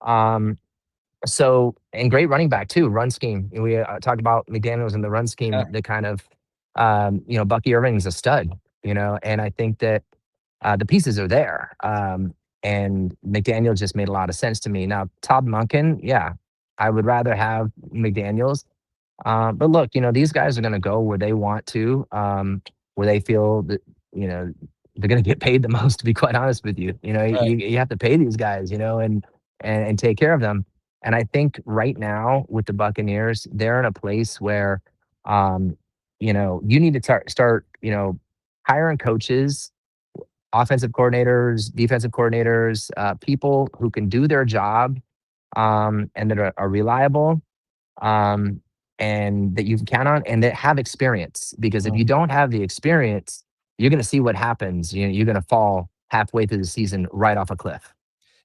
Um, so and great running back too, run scheme. We talked about McDaniels and the run Yeah. scheme. The kind of Bucky Irving's a stud. And I think that the pieces are there. And McDaniel just made a lot of sense to me. Now Todd Monken, yeah, I would rather have McDaniels. But look, these guys are going to go where they want to, where they feel that you know they're going to get paid the most. To be quite honest with you, Right. you have to pay these guys, and take care of them. And I think right now with the Buccaneers, they're in a place where, you need to start, hiring coaches, offensive coordinators, defensive coordinators, people who can do their job, and that are reliable, um, and that you can count on, and that have experience. Because if Mm. you don't have the experience, you're going to see what happens. You're going to fall halfway through the season right off a cliff.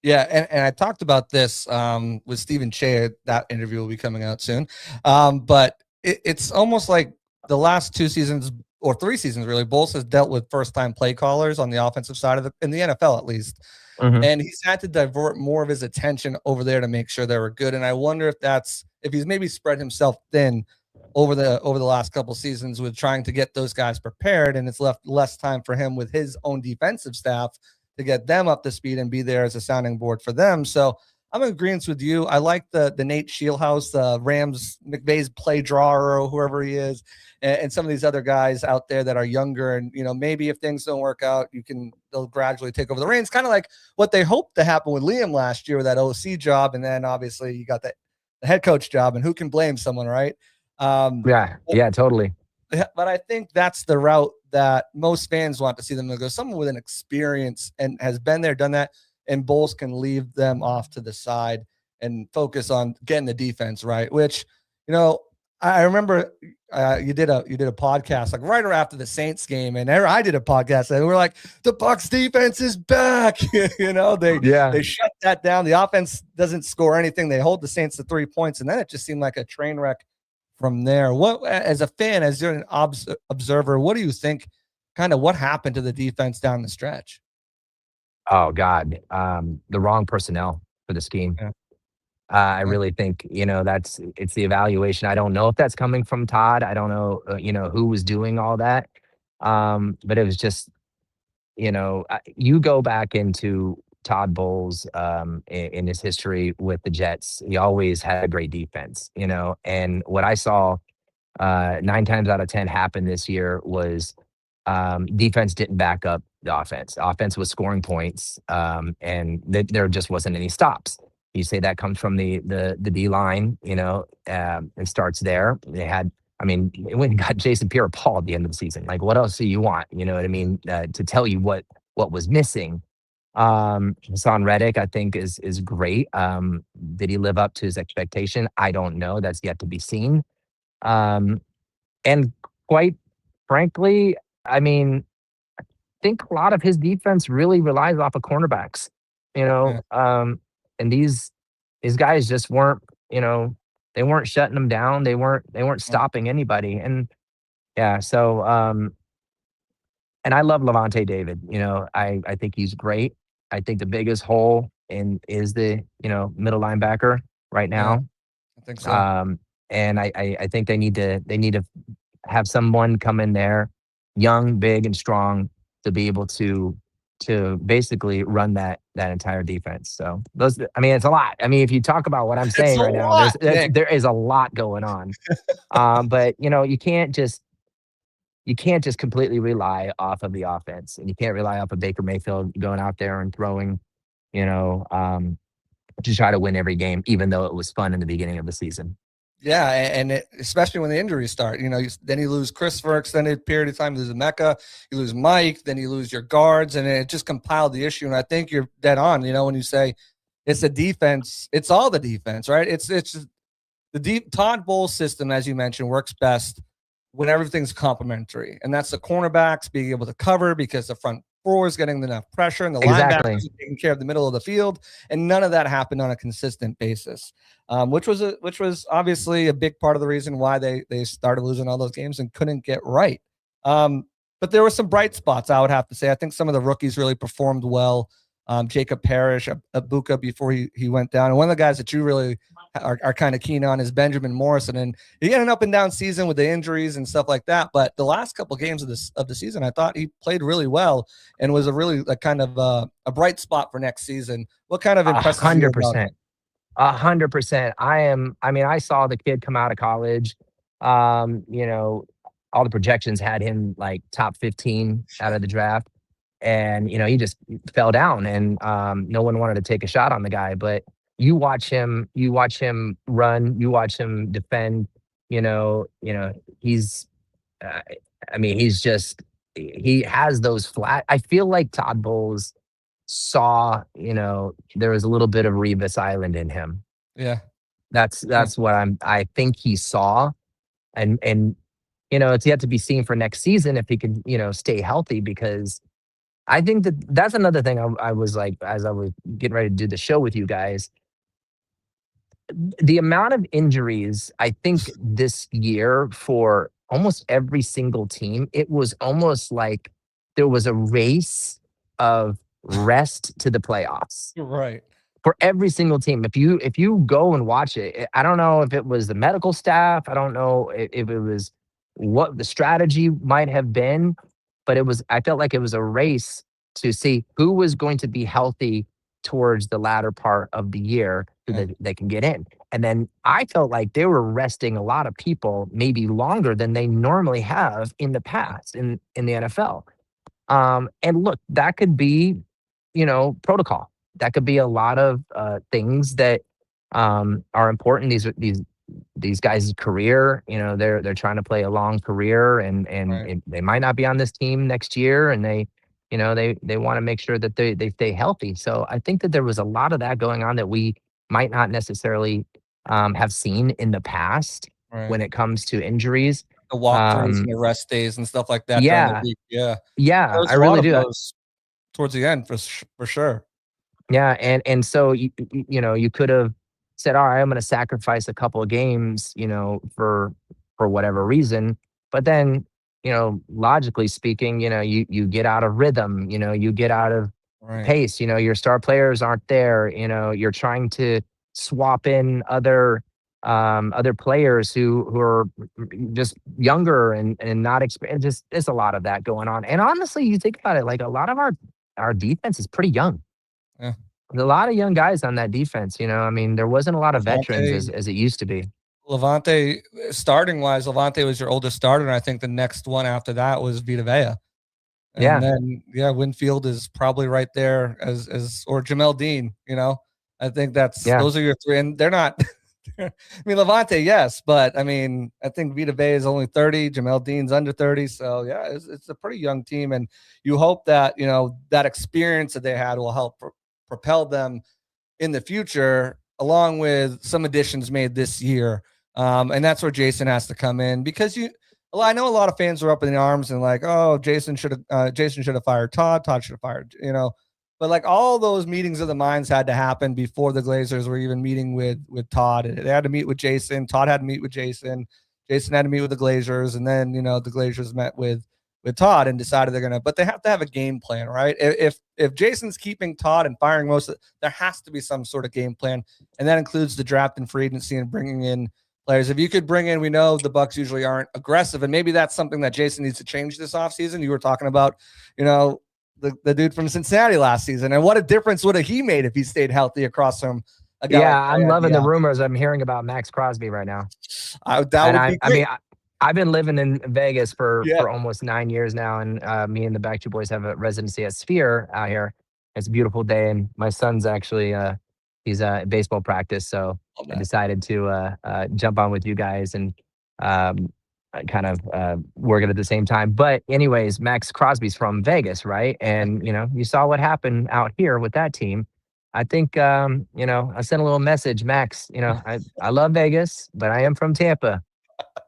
Yeah, and I talked about this with Stephen Che. That interview will be coming out soon. But it's almost like the last 2 seasons or 3 seasons, really, Bowles has dealt with first-time play callers on the offensive side of in the NFL at least, Hmm. and he's had to divert more of his attention over there to make sure they were good. And I wonder if he's maybe spread himself thin over the last couple seasons with trying to get those guys prepared, and it's left less time for him with his own defensive staff to get them up to speed and be there as a sounding board for them. So I'm in agreement with you. I like the Nate Shieldhouse, Rams McVay's play drawer or whoever he is, and some of these other guys out there that are younger. And maybe if things don't work out, they'll gradually take over the reins, kind of like what they hoped to happen with Liam last year with that OC job, and then obviously you got the head coach job, and who can blame someone, right? Um, Yeah, yeah, totally. but I think that's the route that most fans want to see them go. Someone with an experience and has been there, done that, and Bowles can leave them off to the side and focus on getting the defense right. Which, I remember you did a podcast like right after the Saints game, and I did a podcast and we're like, the Bucs defense is back. They Yeah. they shut that down. The offense doesn't score anything. They hold the Saints to 3 points, and then it just seemed like a train wreck from there. What, as a fan, as you're an observer, what do you think? Kind of what happened to the defense down the stretch? Oh God, the wrong personnel for the scheme. Yeah. I really think it's the evaluation. I don't know if that's coming from Todd. I don't know, who was doing all that. But it was just, you go back into Todd Bowles, in his history with the Jets. He always had a great defense, and what I saw 9 times out of 10 happen this year was, defense didn't back up the offense. Offense was scoring points, and there just wasn't any stops. You say that comes from the D line, it starts there. They had, I mean, when you got Jason Pierre-Paul at the end of the season, like what else do you want? You know what I mean? To tell you what was missing. Hassan Reddick, I think, is great. Did he live up to his expectation? I don't know. That's yet to be seen. Um, and quite frankly, I mean, I think a lot of his defense really relies off of cornerbacks, you Yeah. know, um, and these guys just weren't, they weren't shutting them down. They weren't stopping anybody. And yeah, so and I love Levante David. I think he's great. I think the biggest hole in is the, middle linebacker right Yeah, now. I think so. Um, and I think they need to have someone come in there, young, big, and strong, to be able to basically run that entire defense. So those, I mean, it's a lot. I mean, if you talk about what I'm It's saying a right now, lot, Nick. there is a lot going on. But you can't just completely rely off of the offense, and you can't rely off of Baker Mayfield going out there and throwing, you know, um, to try to win every game, even though it was fun in the beginning of the season. Yeah, especially when the injuries start. Then you lose Chris for extended period of time. You lose Mecca, you lose Mike, then you lose your guards, and it just compiled the issue. And I think you're dead on. When you say it's the defense, it's all the defense, right? It's the deep Todd Bowles system, as you mentioned, works best when everything's complementary, and that's the cornerbacks being able to cover because the front four is getting enough pressure, and the linebackers Exactly. are taking care of the middle of the field, and none of that happened on a consistent basis, which was obviously a big part of the reason why they started losing all those games and couldn't get right. But there were some bright spots, I would have to say. I think some of the rookies really performed well. Jacob Parrish, Abuka before he went down. And one of the guys that you really are kind of keen on is Benjamin Morrison. And he had an up and down season with the injuries and stuff like that. But the last couple of games of the season, I thought he played really well and was a really kind of a bright spot for next season. What kind of impresses you about him? 100%. I mean, I saw the kid come out of college. You know, all the projections had him like top 15 out of the draft. And, you know, he just fell down and no one wanted to take a shot on the guy. But you watch him run, you watch him defend, he's uh, I mean, he has those flat. I feel like Todd Bowles saw, there was a little bit of Revis Island in him. Yeah. That's what I think he saw. And it's yet to be seen for next season if he can, stay healthy, because I think that's another thing I was like, as I was getting ready to do the show with you guys, the amount of injuries, I think this year for almost every single team, it was almost like there was a race of rest to the playoffs. Right. For every single team. If you go and watch it, I don't know if it was the medical staff, I don't know if it was what the strategy might have been, but I felt like it was a race to see who was going to be healthy towards the latter part of the year so that they can get in. And then I felt like they were resting a lot of people maybe longer than they normally have in the past in the NFL. And look, that could be, protocol. That could be a lot of things that are important. These guys' career, they're trying to play a long career, and Right. they might not be on this team next year, and they want to make sure that they stay healthy. So I think that there was a lot of that going on that we might not necessarily have seen in the past Right. when it comes to injuries. The walkthroughs and the rest days and stuff like that during the Yeah, week. Yeah. yeah, There's I a lot really of do. those towards the end for sure. Yeah, and so you could have said, "All right, I'm going to sacrifice a couple of games, for whatever reason." But then, logically speaking, you get out of rhythm, you get out of Right. pace. Your star players aren't there. You're trying to swap in other players who are just younger and not experienced. Just there's a lot of that going on. And honestly, you think about it, like a lot of our defense is pretty young. Yeah. There's a lot of young guys on that defense, I mean, there wasn't a lot of veterans Levante, as it used to be. Levante, starting wise, Levante was your oldest starter, and I think the next one after that was Vita Vea. And Yeah, then Winfield is probably right there as or Jamel Dean, I think yeah, those are your three, and they're not I mean Levante, yes, but I mean I think Vita Vea is only 30, Jamel Dean's under 30. So yeah, it's a pretty young team, and you hope that that experience that they had will help propel them in the future, along with some additions made this year. And that's where Jason has to come in, because I know a lot of fans are up in the arms and like, oh, Jason should have fired Todd. Todd should have fired, but like all those meetings of the minds had to happen before the Glazers were even meeting with Todd. They had to meet with Jason. Todd had to meet with Jason. Jason had to meet with the Glazers, and then the Glazers met with Todd and decided they're gonna. But they have to have a game plan, right? If Jason's keeping Todd and firing there has to be some sort of game plan, and that includes the draft and free agency and bringing in players. If you could bring in, we know the Bucks usually aren't aggressive, and maybe that's something that Jason needs to change this offseason. You were talking about, the dude from Cincinnati last season, and what a difference would have he made if he stayed healthy across from a guy. yeah. Like I'm loving the rumors I'm hearing about Max Crosby right now. that would be great. I mean, I've been living in Vegas for Yeah. almost 9 years now, and me and the Back Two Boys have a residency at Sphere out here. It's a beautiful day, and my son's actually he's at baseball practice, so I decided to jump on with you guys and kind of work it at the same time. But anyways, Max Crosby's from Vegas, right? And you saw what happened out here with that team. I think I sent a little message, Max. I love Vegas, but I am from Tampa.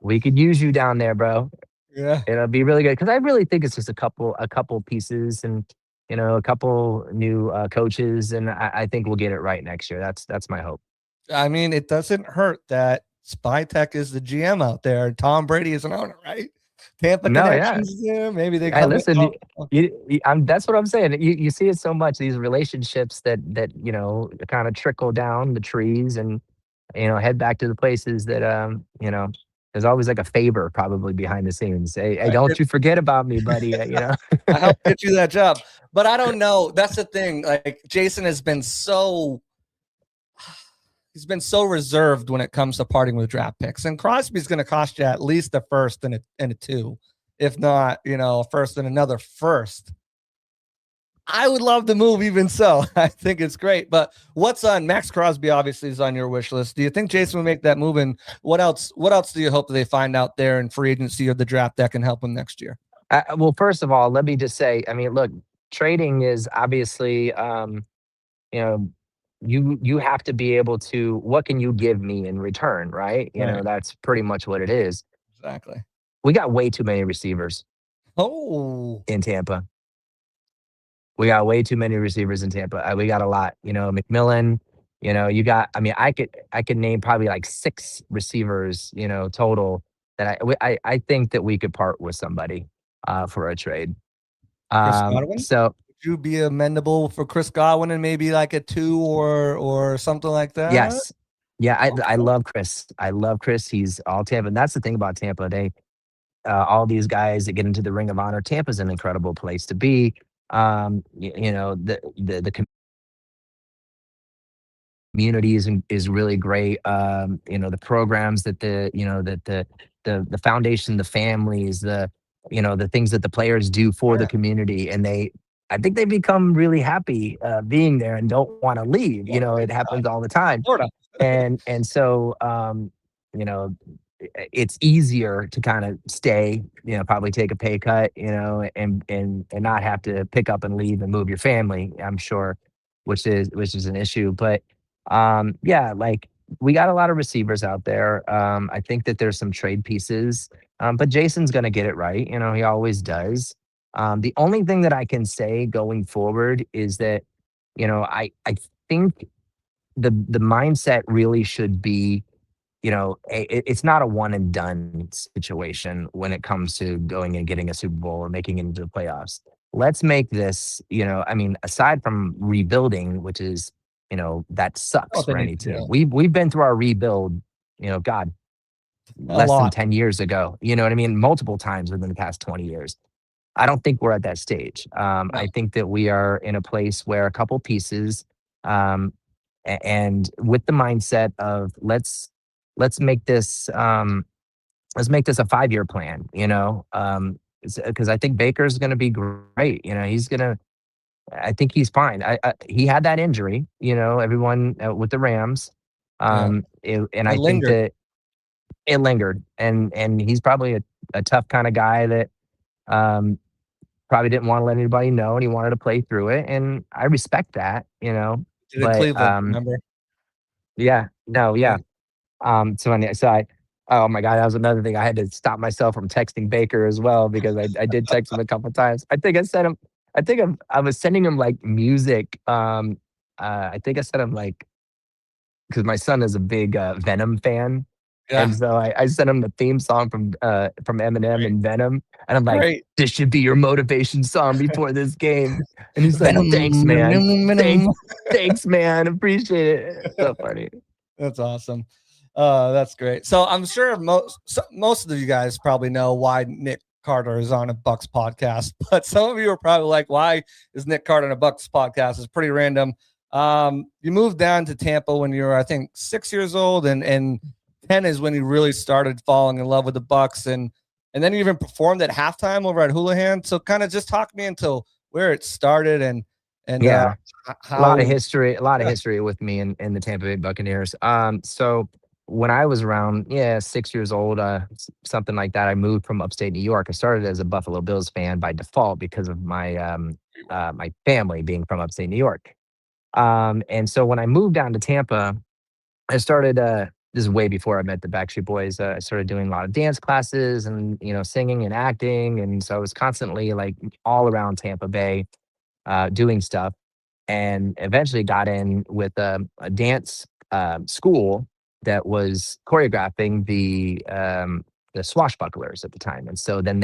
We could use you down there, bro. Yeah. It'll be really good, because I really think it's just a couple pieces, and a couple new coaches, and I think we'll get it right next year. That's my hope. I mean, it doesn't hurt that Spytek is the GM out there and Tom Brady is an owner, right? Tampa No, yeah. connections there. Maybe they Hey, come in. listen, Oh, oh, that's what I'm saying. You see it so much, these relationships that, kinda trickle down the trees and, head back to the places that, there's always like a favor probably behind the scenes. "Hey, don't it, you forget about me, buddy," you know? I helped get you that job. But I don't know. That's the thing. Like Jason has been so he's been so reserved when it comes to parting with draft picks. And Crosby's going to cost you at least a first and a two, if not, a first and another first. I would love the move even so. I think it's great. But what's on Max Crosby obviously is on your wish list. Do you think Jason will make that move? And what else do you hope that they find out there in free agency or the draft that can help them next year? Well, first of all, let me just say, I mean, look, trading is obviously, you know, you have to be able to, what can you give me in return, right? Right. That's pretty much what it is. Exactly. We got way too many receivers Oh, in Tampa. We got way too many receivers in Tampa. We got a lot. McMillan. You got. I mean, I could name probably like 6 receivers. Total that I think that we could part with somebody for a trade. Chris Godwin? So Would you be amendable for Chris Godwin and maybe like a 2 or something like that? yes, yeah, I Okay. love Chris. I love Chris. He's all Tampa, and that's the thing about Tampa. They all these guys that get into the Ring of Honor. Tampa's an incredible place to be. The community is really great. The programs that the foundation, the families, the things that the players do for the Sure. community, and I think they become really happy being there and don't want to leave. What a It great happens spot. all the time, Florida. and so you know it's easier to kind of stay, probably take a pay cut, and not have to pick up and leave and move your family, I'm sure, which is an issue. But yeah, like we got a lot of receivers out there. I think that there's some trade pieces, but Jason's gonna get it right. He always does. The only thing that I can say going forward is that, I think the mindset really should be, it's not a one and done situation when it comes to going and getting a Super Bowl or making it into the playoffs. Let's make this, I mean, aside from rebuilding, which is, that sucks What they for need any to team. do. We've been through our rebuild, God, A less than lot. 10 years ago. You know what I mean? Multiple times within the past 20 years. I don't think we're at that stage. No. I think that we are in a place where a couple pieces, um, and with the mindset of let's make this a 5-year plan. Because I think Baker's going to be great. He's gonna. I think he's fine. He had that injury. Everyone with the Rams, Yeah. and It I think lingered. that it lingered, and he's probably a tough kind of guy that. Um, Probably didn't wanna let anybody know, and he wanted to play through it, and I respect that. Did in But, Cleveland, remember? yeah, no, Yeah. yeah. So oh my god, that was another thing. I had to stop myself from texting Baker as well because I did text him a couple times. I think I was sending him, like, music, I think I sent him, like, because my son is a big, Venom fan, Yeah. and so I sent him the theme song from Eminem Great. and Venom, and I'm like, Great. "This should be your motivation song before this game." And he's like, Venom, "Thanks, man. venom, Thanks venom. thanks, man. Appreciate it." So funny. That's awesome. That's great. So I'm sure most of you guys probably know why Nick Carter is on a Bucks podcast, but some of you are probably like, "Why is Nick Carter on a Bucks podcast?" It's pretty random. You moved down to Tampa when you were, I think, 6 years old, and 10 is when you really started falling in love with the Bucks, and then you even performed at halftime over at Houlihan. So kind of just talk me into where it started and Yeah. how. A lot of Yeah, history with me and the Tampa Bay Buccaneers. So when I was around, yeah, 6 years old, something like that, I moved from upstate New York. I started as a Buffalo Bills fan by default because of my family being from upstate New York. And so when I moved down to Tampa, I started. This is way before I met the Backstreet Boys. I started doing a lot of dance classes and singing and acting, and so I was constantly like all around Tampa Bay doing stuff, and eventually got in with a dance school that was choreographing the Swashbucklers at the time. And so then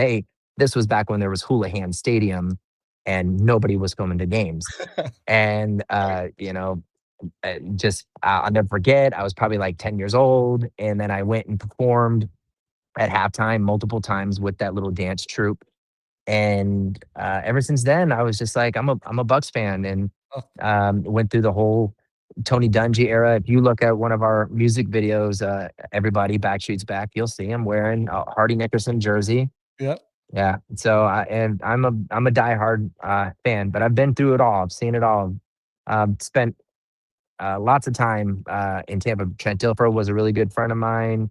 this was back when there was Houlihan Stadium and nobody was coming to games. And, I'll never forget, I was probably like 10 years old. And then I went and performed at halftime multiple times with that little dance troupe. And ever since then, I was just like, I'm a Bucks fan, and Oh, went through the whole Tony Dungy era. If you look at one of our music videos, everybody Backstreet's Back, you'll see him wearing a Hardy Nickerson jersey. yeah. Yeah. So I'm a diehard fan, but I've been through it all. I've seen it all. Spent lots of time in Tampa. Trent Dilfer was a really good friend of mine.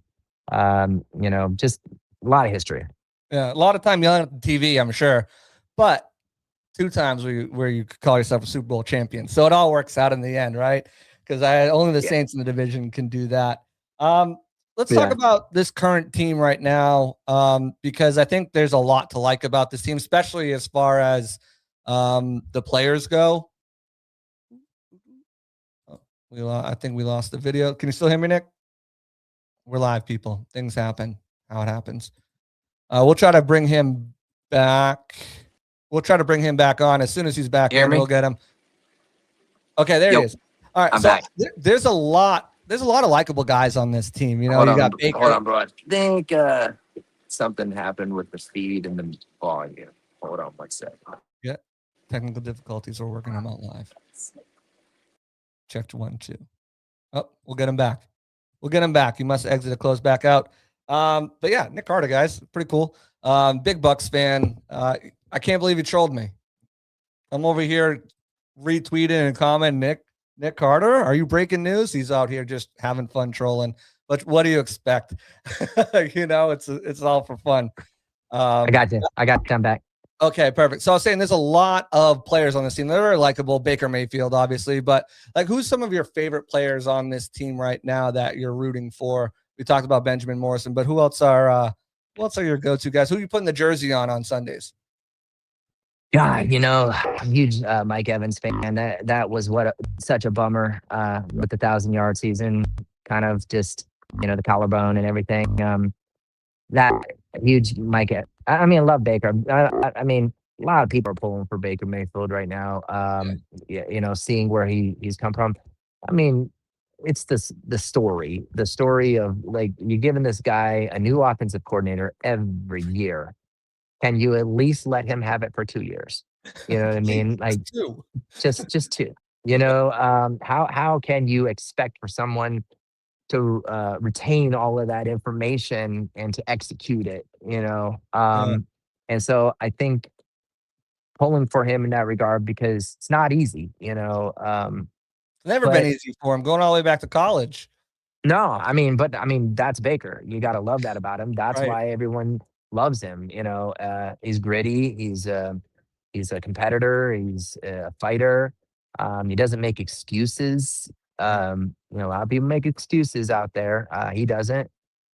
Just a lot of history. Yeah, a lot of time yelling at the TV, I'm sure, but 2 times where you could call yourself a Super Bowl champion. So it all works out in the end, right? Because only the Yeah. Saints in the division can do that. Let's Yeah. talk about this current team right now, because I think there's a lot to like about this team, especially as far as the players go. I think we lost the video. Can you still hear me, Nick? We're live, people. Things happen. How it happens. We'll try to bring him back. We'll try to bring him back on as soon as he's back. Hear me? We'll get him. Okay, there he is. All right, I'm so back. there's a lot of likable guys on this team. You know, you got Baker. Hold on, bro. I think something happened with the feed and the volume. Hold on one second. Yeah, technical difficulties. We're working them out live. Checked 1, 2. Oh, we'll get him back. We'll get him back. He must exit to close back out. But yeah, Nick Carter, guys, pretty cool. Big Bucks fan. I can't believe you trolled me. I'm over here retweeting and commenting, Nick Carter, are you breaking news? He's out here just having fun trolling. But what do you expect? It's all for fun. I got you. I'm back. Okay, perfect. So I was saying there's a lot of players on this team. They're very likable. Baker Mayfield, obviously, but like, who's some of your favorite players on this team right now that you're rooting for? We talked about Benjamin Morrison, but who else are your go-to guys? Who are you putting the jersey on Sundays? God, I'm a huge Mike Evans fan. That was such a bummer with the 1,000-yard season, kind of just the collarbone and everything. That huge Mike. I love Baker. I mean, a lot of people are pulling for Baker Mayfield right now. Seeing where he's come from. I mean, it's the story of, like, you're giving this guy a new offensive coordinator every year. Can you at least let him have it for 2 years? You know what I mean? Like, just 2. How can you expect for someone to retain all of that information and to execute it? And so I think pulling for him in that regard, because it's not easy. Never been easy for him, going all the way back to college. No, that's Baker. You got to love that about him. That's Right. why everyone loves him. He's gritty. He's a competitor. He's a fighter. He doesn't make excuses. A lot of people make excuses out there. He doesn't.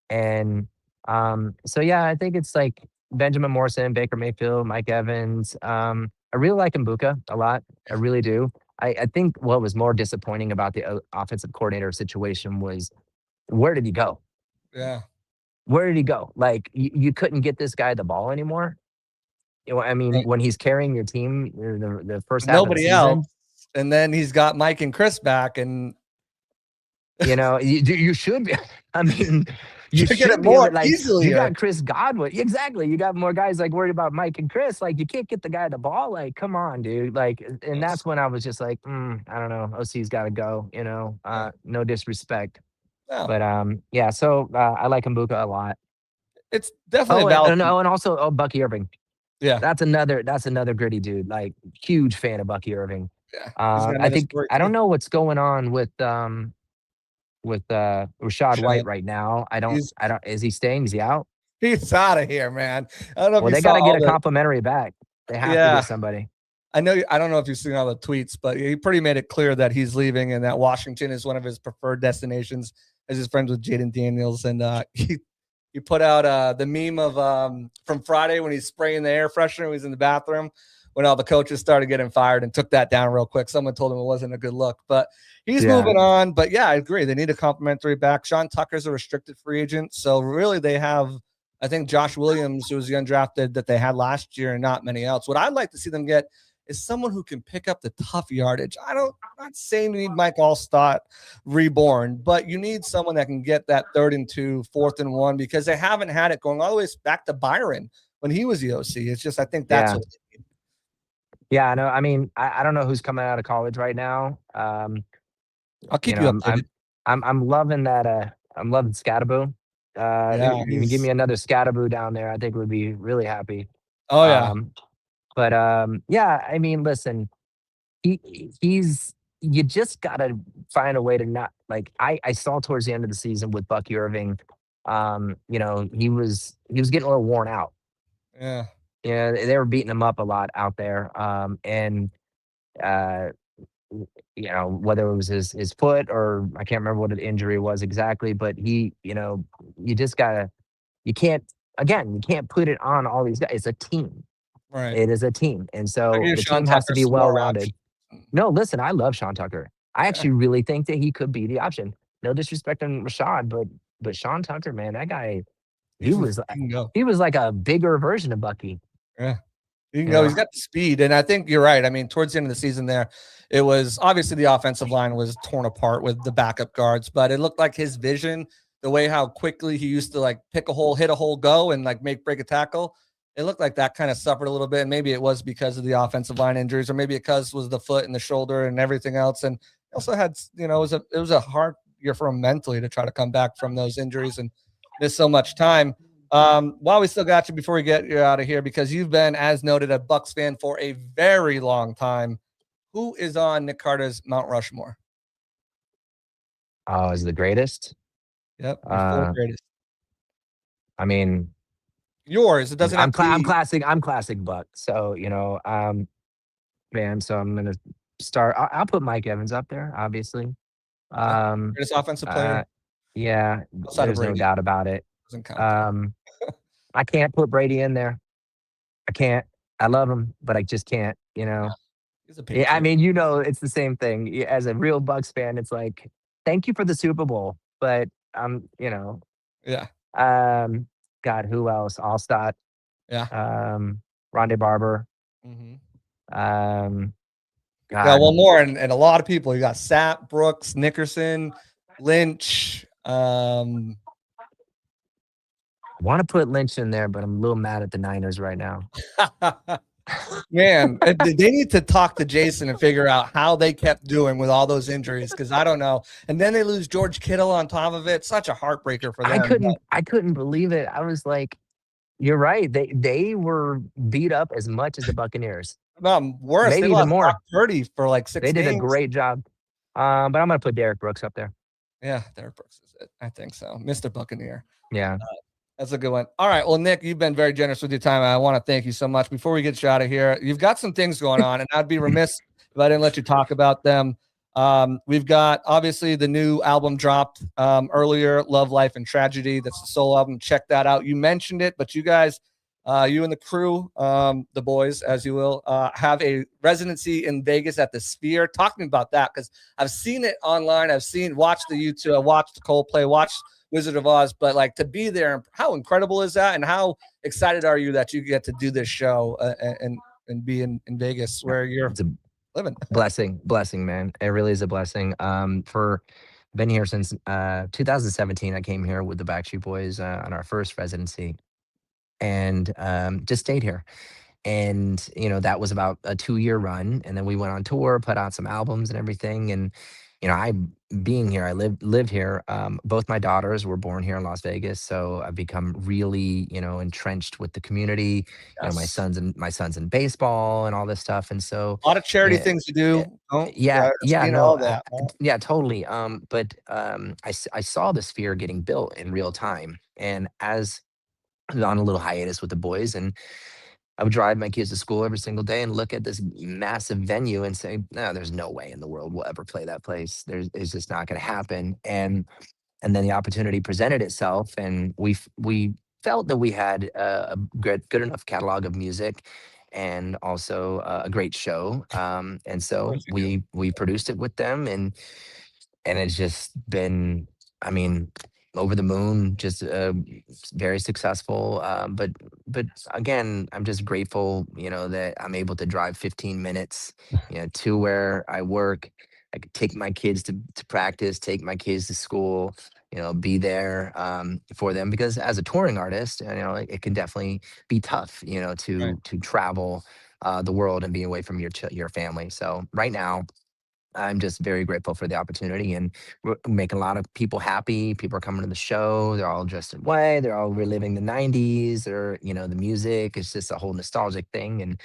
And so yeah, I think it's like Benjamin Morrison, Baker Mayfield, Mike Evans. I really like Mbuka a lot. I really do. I think what was more disappointing about the offensive coordinator situation was, where did he go? Yeah. Where did he go? Like, you couldn't get this guy the ball anymore. When he's carrying your team, the first half of the season, else, and then he's got Mike and Chris back, and you should be. You should get it more easily. You got Chris Godwin. Exactly. You got more guys like worried about Mike and Chris. Like, you can't get the guy the ball. Like, come on, dude. Like, and that's when I was just like, I don't know. OC's got to go. No disrespect. No. But yeah. So I like Mbuka a lot. It's definitely valid. And also Bucky Irving. Yeah, that's another gritty dude. Like, huge fan of Bucky Irving. Yeah, I don't know what's going on with Rachaad White right now. Is he staying? Is he out? He's out of here, man. I don't know. Well, they got to get a complimentary back. They have to get somebody. I don't know if you've seen all the tweets, but he pretty made it clear that he's leaving and that Washington is one of his preferred destinations, as his friends with Jaden Daniels. And he put out the meme of from Friday when he's spraying the air freshener when he's in the bathroom, when all the coaches started getting fired, and took that down real quick. Someone told him it wasn't a good look, but he's moving on. But yeah, I agree. They need a complimentary back. Sean Tucker's a restricted free agent. So really they have I think Josh Williams, who was the undrafted that they had last year, and not many else. What I'd like to see them get is someone who can pick up the tough yardage. I'm not saying you need Mike Allstott reborn, but you need someone that can get that 3rd and 2, 4th and 1, because they haven't had it going all the way back to Byron when he was the OC. It's just, I think that's Yeah. what they need. Yeah, no, I mean, I don't know who's coming out of college right now. I'll You keep know, you I'm updated. I'm I'm loving that, I'm loving Scatterboo. Yeah, You can give me another Scatterboo down there, I think we'd be really happy. oh yeah, Um, but, yeah, I mean, listen, he's you just gotta find a way to not like, I saw towards the end of the season with Bucky Irving, you know, he was getting a little worn out. yeah. Yeah, they were beating him up a lot out there, and, uh you know, whether it was his foot or I can't remember what the injury was exactly, but you know, you just gotta you can't again, you can't put it on all these guys. It's a team. Right. It is a team. And I so give the Sean team has to Tucker be some more reps. well-rounded. No, listen, I love Sean Tucker. I Yeah, actually really think that he could be the option. No disrespect on Rashad, but Sean Tucker, man, that guy, he was he can go. he was like a bigger version of Bucky, Yeah. You can you go. He's know? got the speed, and I think you're right. I mean, towards the end of the season, there, it was obviously the offensive line was torn apart with the backup guards, but it looked like his vision, the way how quickly he used to like pick a hole, hit a hole, go, and like break a tackle. It looked like that kind of suffered a little bit, and maybe it was because of the offensive line injuries, or maybe because was the foot and the shoulder and everything else. And he also had, it was a hard year for him mentally to try to come back from those injuries and miss so much time. While we still got you before we get you out of here, because you've been, as noted, a Bucks fan for a very long time. Who is on Nick Carter's Mount Rushmore? Oh, is the greatest? Yep, your four Uh, greatest. I mean, Yours. It doesn't have to be. I'm classic Buck. So, you know, man, so I'm gonna start. I'll put Mike Evans up there, obviously. Okay. Um, Greatest offensive player uh, yeah, outside of there's no Brady. doubt about it. Doesn't count though. Um, I can't put Brady in there. I can't. I love him, but I just can't. You Yeah, know. he's a Yeah, I Patriot. mean, you know, it's the same thing. As a real Bucks fan, it's like, thank you for the Super Bowl, but you know, Yeah, um, God, who else? Allstott, yeah. Rondé Barber, Hmm. um, Got one God, more, and a lot of people. You got Sapp, Brooks, Nickerson, Lynch. want to put Lynch in there, but I'm a little mad at the Niners right now. Man, they need to talk to Jason and figure out how they kept doing with all those injuries, because I don't know. And then they lose George Kittle on top of it. Such a heartbreaker for them. I couldn't believe it. I was like, you're right. They were beat up as much as the Buccaneers, But, worse, they maybe even lost Brock more. Purdy for like They 6 did a games. great job. But I'm gonna put Derek Brooks up there. Yeah, Derek Brooks is it. I think so. Mr. Buccaneer. Yeah. That's a good one. All right. Well, Nick, you've been very generous with your time. I want to thank you so much. Before we get you out of here, you've got some things going on, and I'd be remiss if I didn't let you talk about them. We've got obviously the new album dropped earlier, Love, Life, and Tragedy. That's the solo album. Check that out. You mentioned it, but you guys, you and the crew, the boys, as you will, have a residency in Vegas at the Sphere. Talk to me about that, because I've seen it online. Watched the YouTube, I watched Coldplay, watched Wizard of Oz, but like to be there, how incredible is that? And how excited are you that you get to do this show and be in Vegas where you're It's a living? blessing, man. It really is a blessing. For been here since 2017. I came here with the Backstreet Boys on our first residency, and just stayed here. And you know, that was about a 2-year run, and then we went on tour, put out some albums and everything. And you know, I being here, I live here. Both my daughters were born here in Las Vegas, so I've become really, you know, entrenched with the community. You know, Yes. my son's in baseball and all this stuff, and so A lot of charity yeah, things to do. eh, Don't yeah, I've yeah, seen no, all that. Right? yeah, totally. But I saw the Sphere getting built in real time, and as I was on a little hiatus with the boys, and I would drive my kids to school every single day and look at this massive venue and say, no, there's no way in the world we'll ever play that place. It's just not going to happen. And then the opportunity presented itself, and we felt that we had a good enough catalog of music, and also a great show. And Of so course you we produced it with them, and it's just been, I mean, over the moon, just very successful. But again, I'm just grateful, that I'm able to drive 15 minutes, to where I work. I could take my kids to practice, take my kids to school, be there for them, because as a touring artist, it can definitely be tough, Right. to travel the world and be away from your family. So right now, I'm just very grateful for the opportunity, and we're making a lot of people happy. People are coming to the show. They're all dressed in white. They're all reliving the '90s, or the music. It's just a whole nostalgic thing,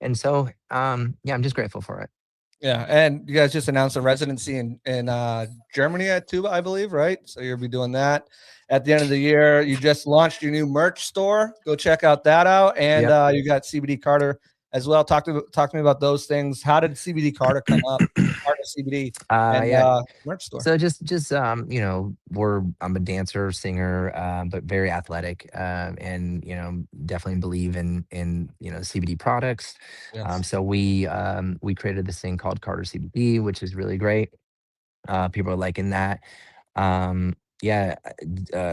and so yeah, I'm just grateful for it. Yeah, and you guys just announced a residency in Germany at Tuba, I believe, right? So you'll be doing that at the end of the year. You just launched your new merch store. Go check out that out, and Yep. you got CBD Carter as well. Talk to me about those things. How did CBD Carter come up? Carter CBD and Yeah. merch store. So just I'm a dancer, singer, but very athletic, and definitely believe in CBD products. Yes. So we created this thing called Carter CBD, which is really great. People are liking that. Um, yeah.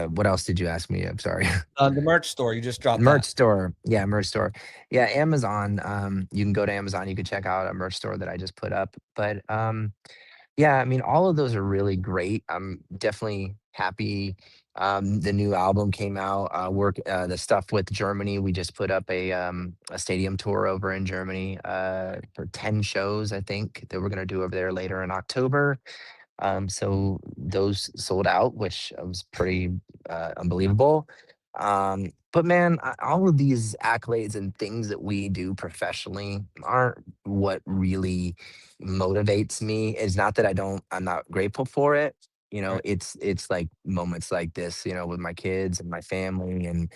What else did you ask me? I'm sorry. The merch store. You just dropped Merch that. store. Yeah, merch store. Yeah, Amazon. You can go to Amazon. You can check out a merch store that I just put up. But yeah, I mean, all of those are really great. I'm definitely happy. The new album came out. The stuff with Germany. We just put up a stadium tour over in Germany for 10 shows, I think, that we're gonna do over there later in October. So those sold out, which was pretty unbelievable. But man, all of these accolades and things that we do professionally aren't what really motivates me. It's not that I'm not grateful for it. Right. It's like moments like this, with my kids and my family, and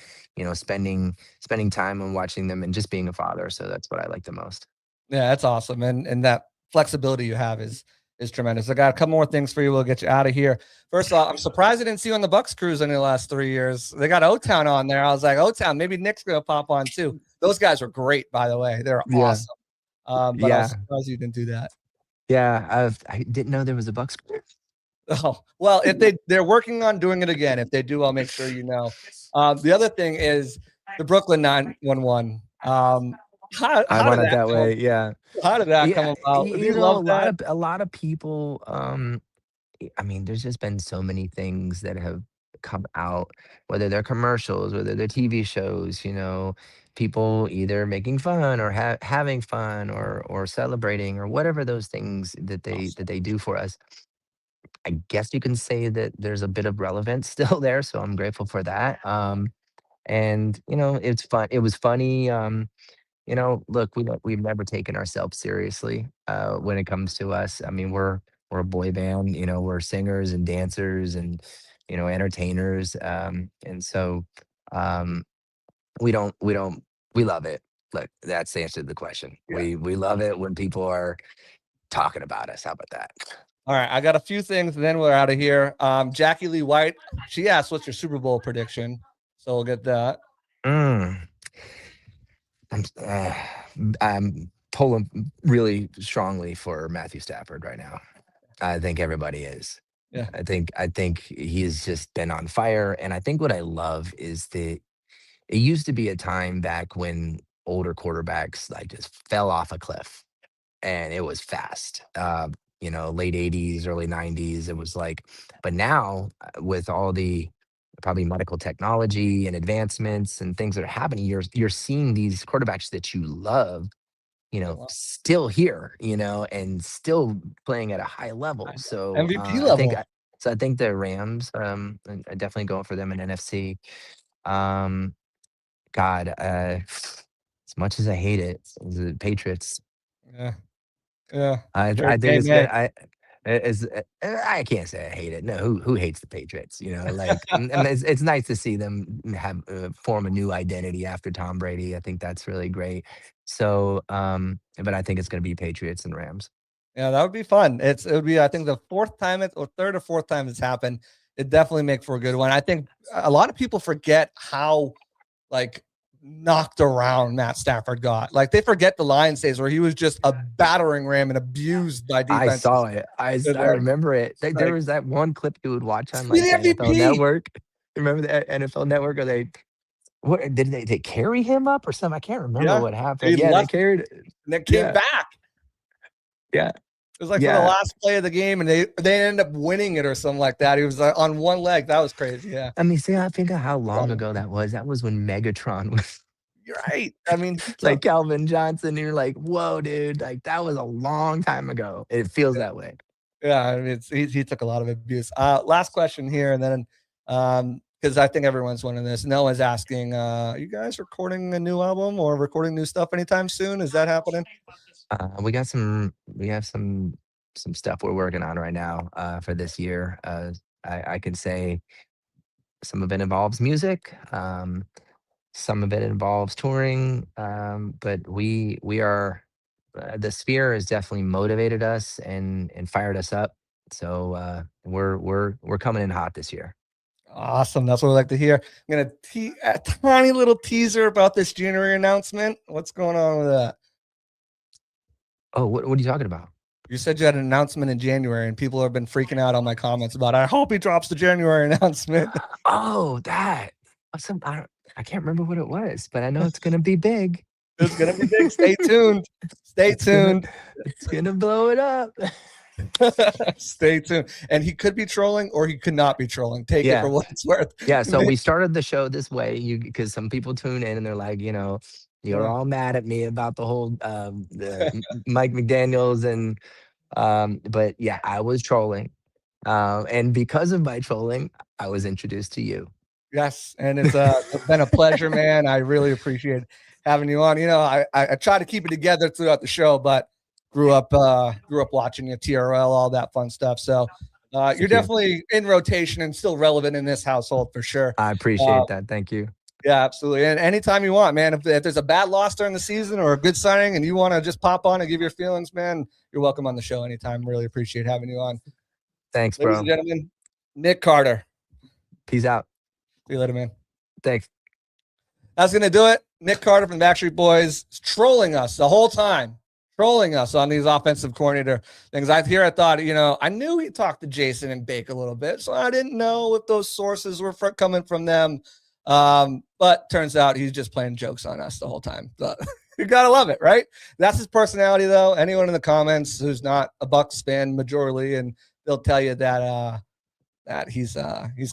spending time and watching them, and just being a father. So that's what I like the most. Yeah, that's awesome, and that flexibility you have is tremendous. I got a couple more things for you. We'll get you out of here. First off, I'm surprised I didn't see you on the Bucks cruise in the last 3 years. They got O Town on there. I was like, O Town, maybe Nick's gonna pop on too. Those guys were great, by the way. They're Yeah. awesome. But I was Yeah. surprised you didn't do that. Yeah. I didn't know there was a Bucks. Oh, well, if they're working on doing it again. If they do, I'll make sure you know. The other thing is the Brooklyn 911. I How did want it that that come? way. Yeah. How did that come Yeah. about? Do you A love lot that? of people, I mean, there's just been so many things that have come out, whether they're commercials, whether they're TV shows, people either making fun, or having fun, or celebrating, or whatever those things that they do for us. I guess you can say that there's a bit of relevance still there, so I'm grateful for that. And it's fun. It was funny. Look, we've never taken ourselves seriously when it comes to us. I mean, we're a boy band. We're singers and dancers, and entertainers. And so um, we love it. Look, that's the answer to the question. Yeah. We love it when people are talking about us. How about that? All right, I got a few things, and then we're out of here. Jackie Lee White, she asked, "What's your Super Bowl prediction?" So we'll get that. Mm, I'm, uh, I'm pulling really strongly for Matthew Stafford right now. I think everybody is. Yeah, I think he's just been on fire, and I think what I love is that it used to be a time back when older quarterbacks like just fell off a cliff, and it was fast. Late '80s, early '90s, it was like, but now with all the probably medical technology and advancements and things that are happening, you're seeing these quarterbacks that you love, still here, and still playing at a high level. So MVP level. I think the Rams, are definitely going for them in NFC. Um, God, as much as I hate it, the Patriots. Yeah, yeah. I think They it's may. good. I can't say I hate it. No, who hates the Patriots? Like, and it's nice to see them have form a new identity after Tom Brady. I think that's really great. So, but I think it's going to be Patriots and Rams. Yeah, that would be fun. It would be, I think, the fourth time or third or fourth time it's happened. It definitely make for a good one. I think a lot of people forget how like knocked around Matt Stafford got. Like, they forget the Lions days where he was just a battering ram and abused by I defenses. saw it. I remember it. There was that one clip you would watch on like the the NFL MVP. Network. Remember the NFL Network? Or what did they carry him up or something? I can't remember what happened. They carried it. And then came back. Yeah. It was like for the last play of the game, and they ended up winning it or something like that. He was on one leg. That was crazy. Yeah. I mean, see, I think of how long ago that was. That was when Megatron was. You're right. I mean, like Calvin Johnson. You're like, whoa, dude. Like, that was a long time ago. It feels that way. Yeah. I mean, he took a lot of abuse. Last question here, and then because I think everyone's wanting this. Noah's asking, you guys recording a new album or recording new stuff anytime soon? Is that happening? We have some stuff we're working on right now for this year. I can say some of it involves music, some of it involves touring, but we are the Sphere has definitely motivated us and fired us up. So we're coming in hot this year. Awesome. That's what I like to hear. I'm gonna a tiny little teaser about this January announcement. What's going on with that? Oh, what are you talking about? You said you had an announcement in January, and people have been freaking out on my comments about it. I hope he drops the January announcement. Oh, that. I can't remember what it was, but I know it's going to be big. It's going to be big. Stay tuned. Stay tuned. It's going to blow it up. Stay tuned. And he could be trolling or he could not be trolling. Take it for what it's worth. Yeah, so we started the show this way because some people tune in and they're like, you're all mad at me about the whole the Mike McDaniels but yeah, I was trolling. And because of my trolling, I was introduced to you. Yes, and it's been a pleasure, man. I really appreciate having you on. I try to keep it together throughout the show, but grew up watching your TRL, all that fun stuff. So you're definitely in rotation and still relevant in this household for sure. I appreciate that. Thank you. Yeah, absolutely. And anytime you want, man, if there's a bad loss during the season or a good signing and you want to just pop on and give your feelings, man, you're welcome on the show anytime. Really appreciate having you on. Thanks, bro. Ladies and gentlemen, Nick Carter. Peace out. See you later, man. Thanks. That's going to do it. Nick Carter from the Backstreet Boys is trolling us the whole time. Trolling us on these offensive coordinator things. I thought, I knew he talked to Jason and Bake a little bit, so I didn't know if those sources were coming from them. But turns out he's just playing jokes on us the whole time. But you gotta love it, right? That's his personality, though. Anyone in the comments who's not a Bucs fan majorly, and they'll tell you that he's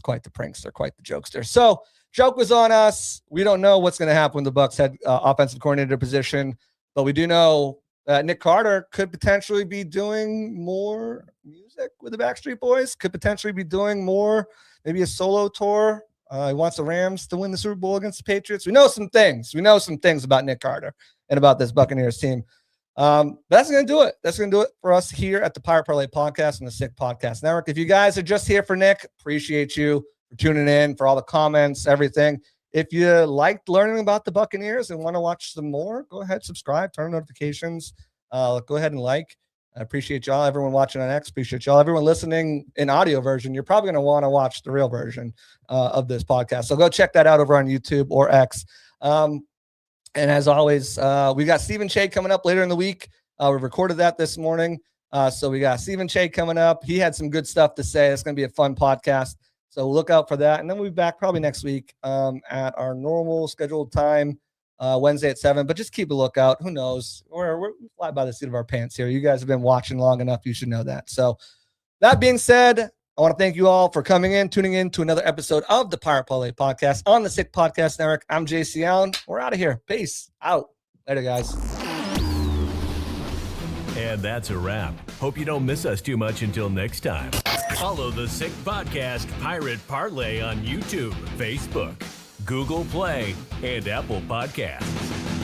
quite the prankster, quite the jokester. So joke was on us. We don't know what's going to happen when the Bucs head offensive coordinator position, but we do know that Nick Carter could potentially be doing more music with the Backstreet Boys. Could potentially be doing more, maybe a solo tour. He wants the Rams to win the Super Bowl against the Patriots. We know some things. We know some things about Nick Carter and about this Buccaneers team. That's going to do it. That's going to do it for us here at the Pirate Parlay Podcast and the Sick Podcast Network. If you guys are just here for Nick, appreciate you for tuning in, for all the comments, everything. If you liked learning about the Buccaneers and want to watch some more, go ahead, subscribe, turn on notifications. Go ahead and like. I appreciate y'all. Everyone watching on X, appreciate y'all. Everyone listening in audio version, you're probably going to want to watch the real version of this podcast. So go check that out over on YouTube or X. And as always, we got Stephen Che coming up later in the week. We recorded that this morning. So we got Stephen Che coming up. He had some good stuff to say. It's going to be a fun podcast. So look out for that. And then we'll be back probably next week at our normal scheduled time, Wednesday at 7. But just keep a lookout. Who knows? We're fly by the seat of our pants here. You guys have been watching long enough. You should know that. So that being said, I want to thank you all for coming in, tuning in to another episode of the Pirate Parlay Podcast on the Sick Podcast Network. I'm JC Allen. We're out of here. Peace out. Later, guys. And that's a wrap. Hope you don't miss us too much until next time. Follow the Sick Podcast Pirate Parlay on YouTube, Facebook, Google Play, and Apple Podcasts.